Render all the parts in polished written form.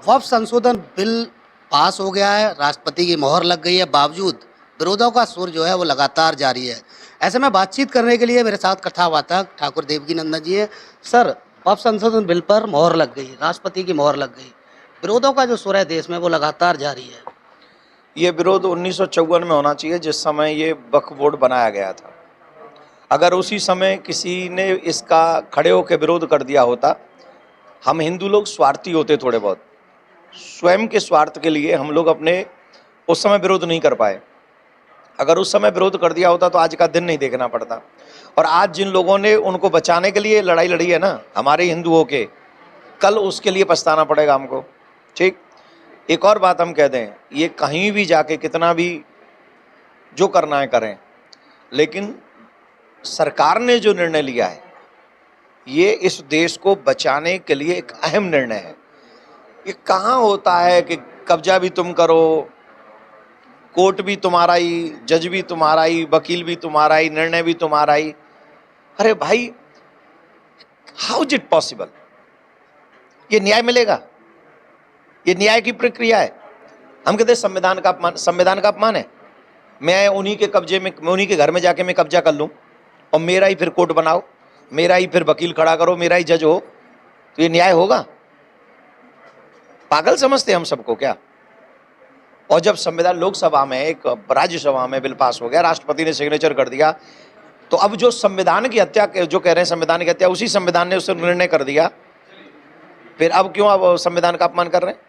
वक्फ संशोधन bill pass हो गया है, राष्ट्रपति की मोहर लग गई है, बावजूद विरोधों का सुर जो है वो लगातार जारी है। ऐसे में बातचीत करने के लिए मेरे साथ कथावाचक ठाकुर देवकीनंदन जी है। सर, वक्फ संशोधन बिल पर मोहर लग गई, राष्ट्रपति की मोहर लग गई, विरोधों का जो सुर है देश में वो लगातार जारी है। ये विरोध 1954 में होना चाहिए, जिस समय ये वक्फ बोर्ड बनाया गया था। अगर उसी समय किसी ने इसका खड़े होकर विरोध कर दिया होता, हम हिंदू लोग स्वार्थी होते थोड़े बहुत, स्वयं के स्वार्थ के लिए हम लोग अपने उस समय विरोध नहीं कर पाए। अगर उस समय विरोध कर दिया होता तो आज का दिन नहीं देखना पड़ता। और आज जिन लोगों ने उनको बचाने के लिए लड़ाई लड़ी है ना, हमारे हिंदुओं के, कल उसके लिए पछताना पड़ेगा हमको। ठीक, एक और बात हम कह दें, ये कहीं भी जाके कितना भी जो करना है करें, लेकिन सरकार ने जो निर्णय लिया है ये इस देश को बचाने के लिए एक अहम निर्णय है। ये कहाँ होता है कि कब्जा भी तुम करो, कोर्ट भी तुम्हारा ही, जज भी तुम्हारा ही, वकील भी तुम्हारा ही, निर्णय भी तुम्हारा ही। अरे भाई, हाउ इज इट पॉसिबल? ये न्याय मिलेगा? ये न्याय की प्रक्रिया है? हम कहते हैं संविधान का अपमान। संविधान का अपमान है? मैं उन्हीं के कब्जे में, मैं उन्हीं के घर में जाके मैं कब्जा कर लूं और मेरा ही फिर कोर्ट बनाओ, मेरा ही फिर वकील खड़ा करो, मेरा ही जज हो, तो ये न्याय होगा? पागल समझते हम सबको क्या? और जब संविधान लोकसभा में, एक राज्यसभा में बिल पास हो गया, राष्ट्रपति ने सिग्नेचर कर दिया, तो अब जो संविधान की हत्या, जो कह रहे हैं संविधान की हत्या, उसी संविधान ने उससे निर्णय कर दिया, फिर अब क्यों अब संविधान का अपमान कर रहे हैं?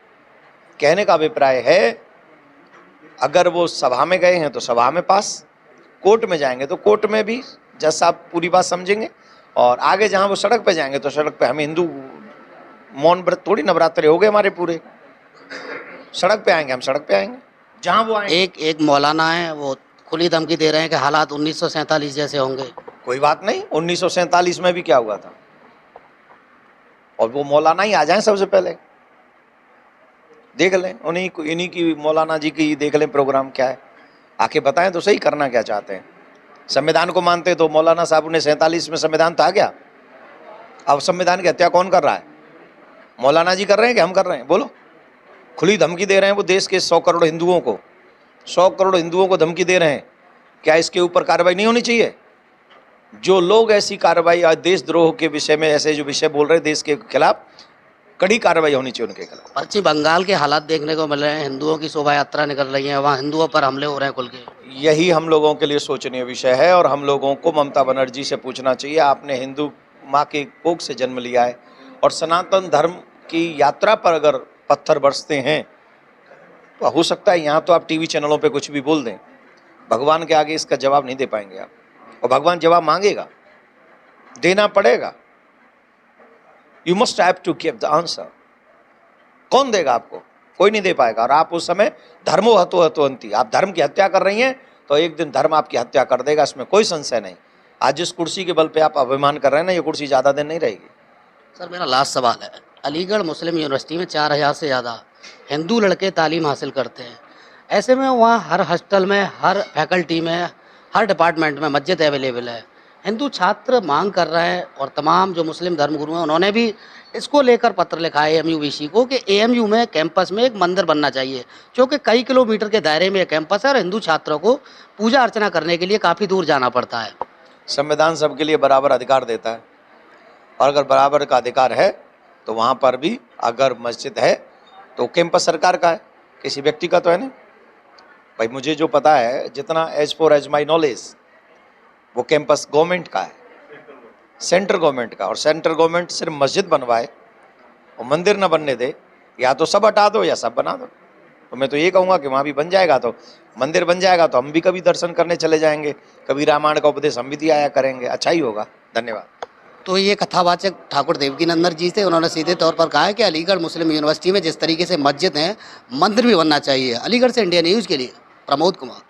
कहने का अभिप्राय है, अगर वो सभा में गए हैं तो सभा में पास, कोर्ट में जाएंगे तो कोर्ट में भी जज साहब पूरी बात समझेंगे, और आगे जहां वो सड़क पे जाएंगे तो सड़क पे, हम हिंदू मौन व्रत थोड़ी, नवरात्रे हो गए हमारे पूरे, सड़क पे आएंगे, हम सड़क पे आएंगे जहां वो आएंगे। एक मौलाना है, वो खुली धमकी दे रहे हैं कि हालात 1947 जैसे होंगे। कोई बात नहीं, 1947 में भी क्या हुआ था, और वो मौलाना ही आ जाए सबसे पहले, देख लें इन्हीं की मौलाना जी की देख लें प्रोग्राम क्या है, आके बताएं तो सही करना क्या चाहते हैं। संविधान को मानते तो मौलाना साहब ने 47 में संविधान था क्या? अब संविधान की हत्या कौन कर रहा है? मौलाना जी कर रहे हैं कि हम कर रहे हैं? बोलो। खुली धमकी दे रहे हैं वो देश के 100 करोड़ हिंदुओं को, 100 करोड़ हिंदुओं को धमकी दे रहे हैं। क्या इसके ऊपर कार्रवाई नहीं होनी चाहिए? जो लोग ऐसी कार्रवाई, देशद्रोह के विषय में ऐसे जो विषय बोल रहे हैं देश के खिलाफ, कड़ी कार्रवाई होनी चाहिए उनके खिलाफ। पश्चिम बंगाल के हालात देखने को मिल रहे हैं, हिंदुओं की शोभा यात्रा निकल रही है, वहाँ हिंदुओं पर हमले हो रहे हैं खुल के। यही हम लोगों के लिए सोचनीय विषय है, और हम लोगों को ममता बनर्जी से पूछना चाहिए, आपने हिंदू माँ के कोख से जन्म लिया है, और सनातन धर्म की यात्रा पर अगर पत्थर बरसते हैं तो हो सकता है यहाँ तो आप टीवी चैनलों पे कुछ भी बोल दें, भगवान के आगे इसका जवाब नहीं दे पाएंगे आप, और भगवान जवाब मांगेगा, देना पड़ेगा। You must have to give the answer. कौन देगा आपको? कोई नहीं दे पाएगा। और आप उस समय धर्मो हतो हतोहंति, आप धर्म की हत्या कर रही हैं तो एक दिन धर्म आपकी हत्या कर देगा, इसमें कोई संशय नहीं। आज जिस कुर्सी के बल पे आप अभिमान कर रहे हैं ना, ये कुर्सी ज़्यादा दिन नहीं रहेगी। सर, मेरा लास्ट सवाल है, अलीगढ़ मुस्लिम यूनिवर्सिटी में 4000 से ज़्यादा हिंदू लड़के तालीम हासिल करते हैं। ऐसे में वहाँ हर हॉस्टल में, हर फैकल्टी में, हर डिपार्टमेंट में मस्जिद अवेलेबल है। हिंदू छात्र मांग कर रहे हैं, और तमाम जो मुस्लिम धर्मगुरु हैं उन्होंने भी इसको लेकर पत्र लिखा है AMU-VC को कि AMU में कैंपस में एक मंदिर बनना चाहिए, क्योंकि कई किलोमीटर के दायरे में यह कैंपस है और हिंदू छात्रों को पूजा अर्चना करने के लिए काफ़ी दूर जाना पड़ता है। संविधान सबके लिए बराबर अधिकार देता है, और अगर बराबर का अधिकार है तो वहाँ पर भी अगर मस्जिद है तो कैंपस सरकार का है, किसी व्यक्ति का तो है नहीं। भाई मुझे जो पता है, जितना as far as my knowledge, वो कैंपस गवर्नमेंट का है, सेंट्रल गवर्नमेंट का। और सेंट्रल गवर्नमेंट सिर्फ मस्जिद बनवाए और मंदिर न बनने दे, या तो सब हटा दो या सब बना दो। तो मैं तो ये कहूँगा कि वहाँ भी बन जाएगा तो मंदिर बन जाएगा, तो हम भी कभी दर्शन करने चले जाएंगे, कभी रामायण का उपदेश हम भी दिया आया करेंगे, अच्छा ही होगा। धन्यवाद। तो ये कथावाचक ठाकुर देवकीनंदन जी थे, उन्होंने सीधे तौर पर कहा है कि अलीगढ़ मुस्लिम यूनिवर्सिटी में जिस तरीके से मस्जिद है, मंदिर भी बनना चाहिए। अलीगढ़ से इंडिया न्यूज़ के लिए प्रमोद कुमार।